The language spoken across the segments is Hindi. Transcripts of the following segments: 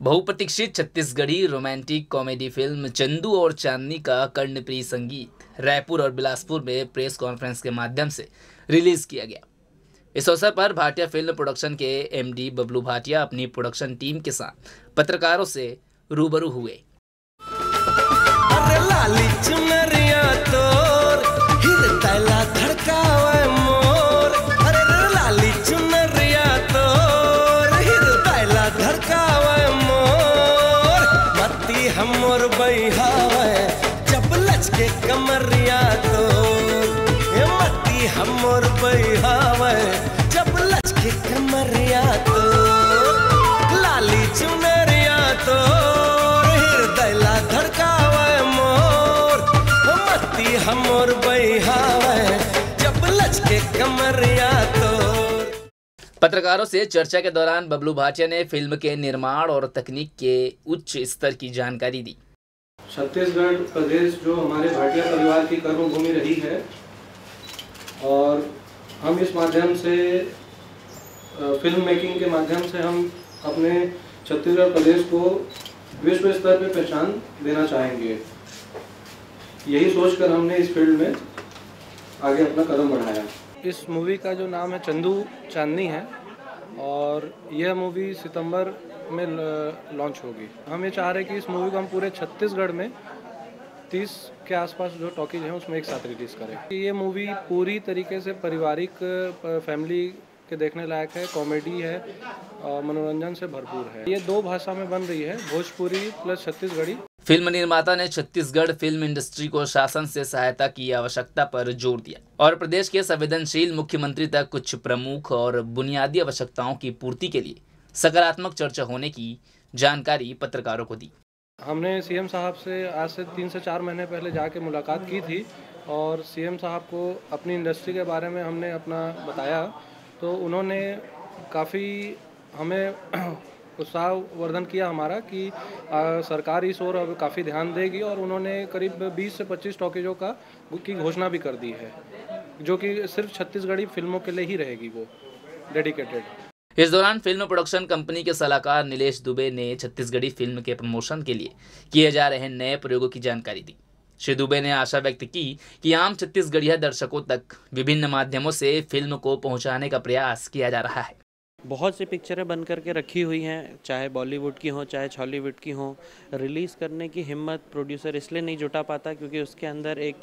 बहुप्रतीक्षित Chhattisgarhi romantic comedy film Chandu और चांदनी का कर्णप्रिय संगीत रायपुर और बिलासपुर में प्रेस कॉन्फ्रेंस के माध्यम से रिलीज किया गया। इस अवसर पर भाटिया फिल्म प्रोडक्शन के एमडी बबलू भाटिया अपनी प्रोडक्शन टीम के साथ पत्रकारों से रूबरू हुए। अरे लाली चुनरिया तोर हृदयला धड़कावे मोर, अरे लाली चुनरिया तोर हृदयला धड़कावे मोर, मत्ती हमर बहिहावे जब लचके कमरिया तोर, ये मत्ती हमर बहिहावे जब लचके कमरिया तोर, लाली चुनरिया तोर हृदयला धड़कावे मोर, मत्ती हमर बहिहावे जब लचके कमरिया तोर। पत्रकारों से चर्चा के दौरान बबलू भाटिया ने फिल्म के निर्माण और तकनीक के उच्च स्तर की जानकारी दी। छत्तीसगढ़ प्रदेश जो हमारे भाटिया परिवार की कर्मभूमि रही है और हम इस माध्यम से फिल्म मेकिंग के माध्यम से हम अपने छत्तीसगढ़ प्रदेश को विश्व स्तर पर पहचान देना चाहेंगे। यही सोचकर हमने इस फील्ड में आगे अपना कदम बढ़ाया। इस मूवी का जो नाम है चंदू चांदनी है और यह मूवी सितंबर में लॉन्च होगी। हम ये चाह रहे हैं कि इस मूवी को हम पूरे छत्तीसगढ़ में 30 के आसपास जो टॉकीज हैं उसमें एक साथ रिलीज़ करें। ये मूवी पूरी तरीके से पारिवारिक फैमिली के देखने लायक है, कॉमेडी है और मनोरंजन से भरपूर है। ये 2 भाषा में बन रही है, भोजपुरी प्लस छत्तीसगढ़ी। फिल्म निर्माता ने छत्तीसगढ़ फिल्म इंडस्ट्री को शासन से सहायता की आवश्यकता पर जोर दिया और प्रदेश के संवेदनशील मुख्यमंत्री तक कुछ प्रमुख और बुनियादी आवश्यकताओं की पूर्ति के लिए सकारात्मक चर्चा होने की जानकारी पत्रकारों को दी। हमने सीएम साहब से आज से 3 से 4 महीने पहले जाके मुलाकात की थी और सीएम साहब को अपनी इंडस्ट्री के बारे में हमने अपना बताया, तो उन्होंने काफ़ी हमें उत्साहवर्धन किया हमारा कि सरकार इस ओर अब काफ़ी ध्यान देगी और उन्होंने करीब 20 से 25 टॉकीजों की घोषणा भी कर दी है, जो कि सिर्फ छत्तीसगढ़ी फिल्मों के लिए ही रहेगी, वो डेडिकेटेड। इस दौरान फिल्म प्रोडक्शन कंपनी के सलाहकार नीलेश दुबे ने छत्तीसगढ़ी फिल्म के प्रमोशन के लिए किए जा रहे नए प्रयोगों की जानकारी दी। श्री दुबे ने आशा व्यक्त की कि आम छत्तीसगढ़िया दर्शकों तक विभिन्न माध्यमों से फिल्म को पहुंचाने का प्रयास किया जा रहा है। बहुत सी पिक्चरें बन करके रखी हुई हैं, चाहे बॉलीवुड की हो चाहे हॉलीवुड की हो। रिलीज़ करने की हिम्मत प्रोड्यूसर इसलिए नहीं जुटा पाता क्योंकि उसके अंदर एक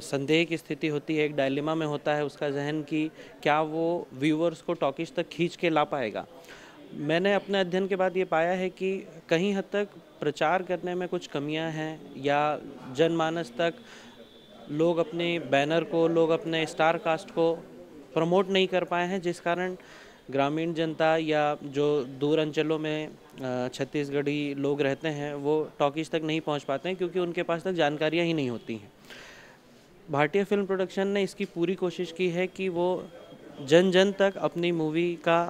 संदेह की स्थिति होती है, एक डायलेमा में होता है उसका जहन कि क्या वो व्यूअर्स को टॉकीज तक खींच के ला पाएगा। मैंने अपने अध्ययन के बाद ये पाया है कि कहीं हद तक प्रचार करने में कुछ कमियां हैं या जनमानस तक लोग अपने बैनर को, लोग अपने स्टार कास्ट को प्रमोट नहीं कर पाए हैं, जिस कारण ग्रामीण जनता या जो दूर अंचलों में छत्तीसगढ़ी लोग रहते हैं वो टॉकीज तक नहीं पहुंच पाते हैं क्योंकि उनके पास तक जानकारियां ही नहीं होती हैं। भाटिया फिल्म प्रोडक्शन ने इसकी पूरी कोशिश की है कि वो जन जन तक अपनी मूवी का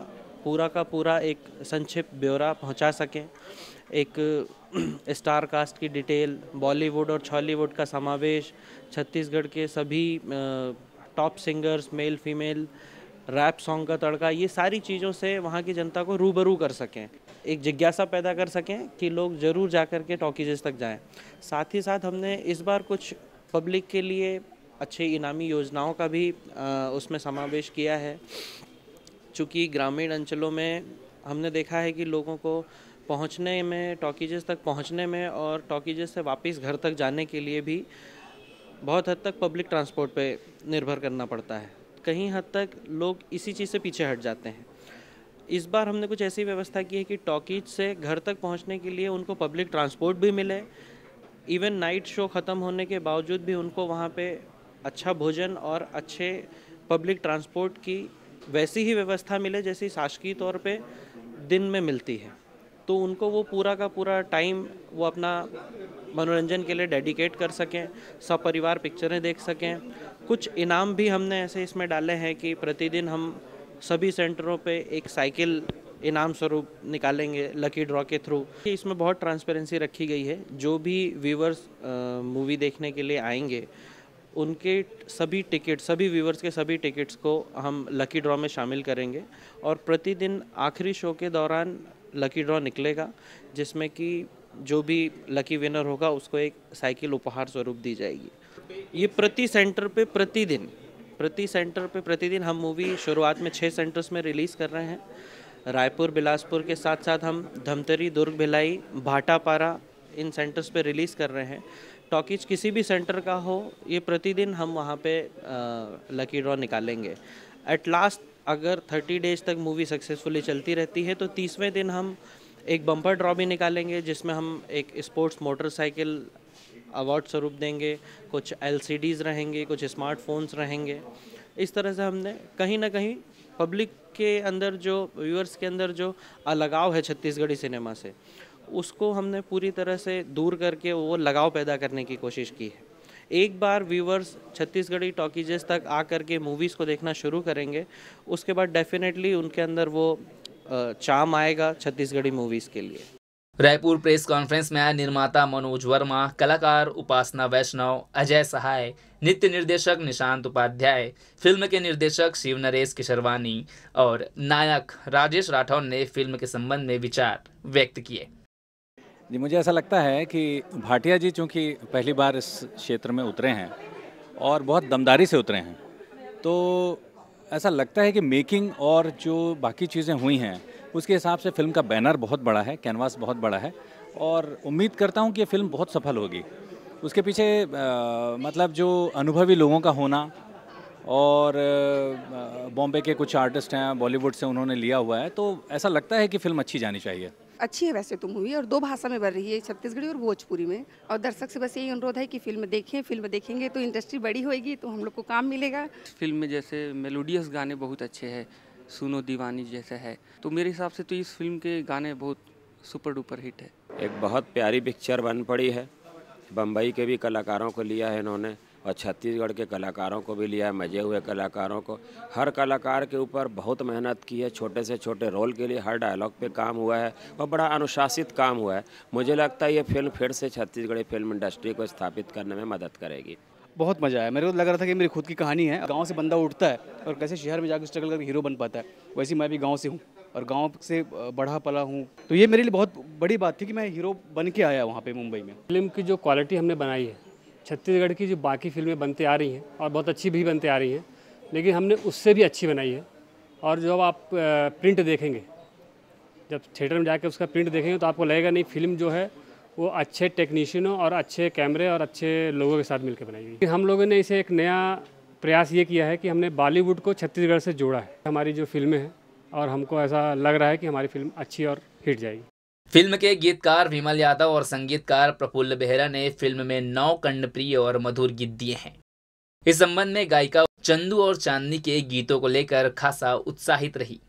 पूरा एक संक्षिप्त ब्यौरा पहुंचा सकें, एक स्टार कास्ट की डिटेल, बॉलीवुड और हॉलीवुड का समावेश, छत्तीसगढ़ के सभी top singers, male female, rap song का तड़का, ये सारी चीज़ों से वहाँ की जनता को रूबरू कर सकें, एक जिज्ञासा पैदा कर सकें कि लोग ज़रूर जा कर के टॉकीजेस तक जाएं। साथ ही साथ हमने इस बार कुछ पब्लिक के लिए अच्छे इनामी योजनाओं का भी उसमें समावेश किया है। चूँकि ग्रामीण अंचलों में हमने देखा है कि लोगों को पहुँचने में, टॉकीजेस तक पहुँचने में और टॉकीजेस से वापस घर तक जाने के लिए भी बहुत हद तक पब्लिक ट्रांसपोर्ट पे निर्भर करना पड़ता है। कहीं हद तक लोग इसी चीज़ से पीछे हट जाते हैं। इस बार हमने कुछ ऐसी व्यवस्था की है कि टॉकीज से घर तक पहुंचने के लिए उनको पब्लिक ट्रांसपोर्ट भी मिले, इवन नाइट शो ख़त्म होने के बावजूद भी उनको वहां पे अच्छा भोजन और अच्छे पब्लिक ट्रांसपोर्ट की वैसी ही व्यवस्था मिले जैसी शासकीय तौर पे दिन में मिलती है, तो उनको वो पूरा का पूरा टाइम वो अपना मनोरंजन के लिए डेडिकेट कर सकें, सपरिवार पिक्चरें देख सकें। कुछ इनाम भी हमने ऐसे इसमें डाले हैं कि प्रतिदिन हम सभी सेंटरों पे एक साइकिल इनाम स्वरूप निकालेंगे लकी ड्रॉ के थ्रू। इसमें बहुत ट्रांसपेरेंसी रखी गई है। जो भी व्यूवर्स मूवी देखने के लिए आएंगे उनके सभी टिकट, सभी व्यूवर्स के सभी टिकट्स को हम लकी ड्रॉ में शामिल करेंगे और प्रतिदिन आखिरी शो के दौरान लकी ड्रॉ निकलेगा, जिसमें कि जो भी लकी विनर होगा उसको एक साइकिल उपहार स्वरूप दी जाएगी। ये प्रति सेंटर पे प्रतिदिन हम मूवी शुरुआत में 6 सेंटर्स में रिलीज़ कर रहे हैं। रायपुर, बिलासपुर के साथ साथ हम धमतरी, दुर्ग, भिलाई, भाटापारा इन सेंटर्स पे रिलीज़ कर रहे हैं। टॉकीज किसी भी सेंटर का हो, ये प्रतिदिन हम वहाँ पे लकी ड्रॉ निकालेंगे। एट लास्ट अगर 30 डेज तक मूवी सक्सेसफुली चलती रहती है तो 30वें दिन हम एक बम्पर ड्रॉ भी निकालेंगे, जिसमें हम एक स्पोर्ट्स मोटरसाइकिल अवार्ड स्वरूप देंगे, कुछ LCDs रहेंगे, कुछ स्मार्टफोन्स रहेंगे। इस तरह से हमने कहीं ना कहीं पब्लिक के अंदर जो व्यूअर्स के अंदर जो अलगाव है छत्तीसगढ़ी सिनेमा से, उसको हमने पूरी तरह से दूर करके वो लगाव पैदा करने की कोशिश की है। एक बार व्यूअर्स छत्तीसगढ़ी टॉकीजेस तक आ करके मूवीज़ को देखना शुरू करेंगे, उसके बाद डेफिनेटली उनके अंदर वो चार्म आएगा छत्तीसगढ़ी मूवीज़ के लिए। रायपुर प्रेस कॉन्फ्रेंस में आए निर्माता मनोज वर्मा, कलाकार उपासना वैष्णव, अजय सहाय, नृत्य निर्देशक निशांत उपाध्याय, फिल्म के निर्देशक शिव नरेश किशरवानी और नायक राजेश राठौर ने फिल्म के संबंध में विचार व्यक्त किए। जी, मुझे ऐसा लगता है कि भाटिया जी चूँकि पहली बार इस क्षेत्र में उतरे हैं और बहुत दमदारी से उतरे हैं, तो ऐसा लगता है कि मेकिंग और जो बाकी चीज़ें हुई हैं उसके हिसाब से फिल्म का बैनर बहुत बड़ा है, कैनवास बहुत बड़ा है और उम्मीद करता हूँ कि ये फिल्म बहुत सफल होगी। उसके पीछे मतलब जो अनुभवी लोगों का होना और बॉम्बे के कुछ आर्टिस्ट हैं, बॉलीवुड से उन्होंने लिया हुआ है, तो ऐसा लगता है कि फिल्म अच्छी जानी चाहिए। अच्छी है वैसे तो मूवी, और 2 भाषा में बन रही है, छत्तीसगढ़ी और भोजपुरी में। और दर्शक से बस यही अनुरोध है कि फिल्म देखें, फिल्म देखेंगे तो इंडस्ट्री बड़ी होएगी, तो हम लोग को काम मिलेगा। फिल्म में जैसे मेलोडियस गाने बहुत अच्छे हैं, सुनो दीवानी जैसा है, तो मेरे हिसाब से तो इस फिल्म के गाने बहुत सुपर डुपर हिट है। एक बहुत प्यारी पिक्चर बन पड़ी है। बम्बई के भी कलाकारों को लिया है इन्होंने और छत्तीसगढ़ के कलाकारों को भी लिया है, मजे हुए कलाकारों को। हर कलाकार के ऊपर बहुत मेहनत की है, छोटे से छोटे रोल के लिए हर डायलॉग पे काम हुआ है और बड़ा अनुशासित काम हुआ है। मुझे लगता है ये फिल्म फिर से छत्तीसगढ़ी फिल्म इंडस्ट्री को स्थापित करने में मदद करेगी। बहुत मज़ा आया। मेरे को लग रहा था कि मेरी खुद की कहानी है। गांव से बंदा उठता है और कैसे शहर में जाकर स्ट्रगल करके हीरो बन पाता है, वैसे मैं भी गांव से हूँ और गांव से बढ़ा पला हूँ, तो ये मेरे लिए बहुत बड़ी बात थी कि मैं हीरो बन के आया वहाँ पे मुंबई में। फिल्म की जो क्वालिटी हमने बनाई है, छत्तीसगढ़ की जो बाकी फिल्में बनते आ रही हैं और बहुत अच्छी भी बनते आ रही हैं, लेकिन हमने उससे भी अच्छी बनाई है। और जब आप प्रिंट देखेंगे, जब थिएटर में जाकर उसका प्रिंट देखेंगे तो आपको लगेगा नहीं, फिल्म जो है वो अच्छे टेक्नीशियनों और अच्छे कैमरे और अच्छे लोगों के साथ मिलकर बनाई गई। हम लोगों ने इसे एक नया प्रयास ये किया है कि हमने बॉलीवुड को छत्तीसगढ़ से जोड़ा है हमारी जो फिल्में हैं, और हमको ऐसा लग रहा है कि हमारी फिल्म अच्छी और हिट जाएगी। फिल्म के गीतकार विमल यादव और संगीतकार प्रफुल्ल बेहरा ने फिल्म में 9 कर्णप्रिय और मधुर गीत दिए हैं। इस संबंध में गायिका चंदू और चांदनी के गीतों को लेकर खासा उत्साहित रही।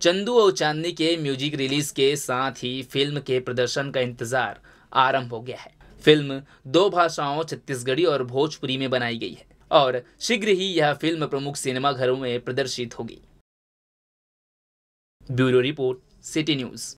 चंदू और चांदनी के म्यूजिक रिलीज के साथ ही फिल्म के प्रदर्शन का इंतजार आरंभ हो गया है। फिल्म 2 भाषाओं छत्तीसगढ़ी और भोजपुरी में बनाई गई है और शीघ्र ही यह फिल्म प्रमुख सिनेमा घरों में प्रदर्शित होगी। Bureau report, city news.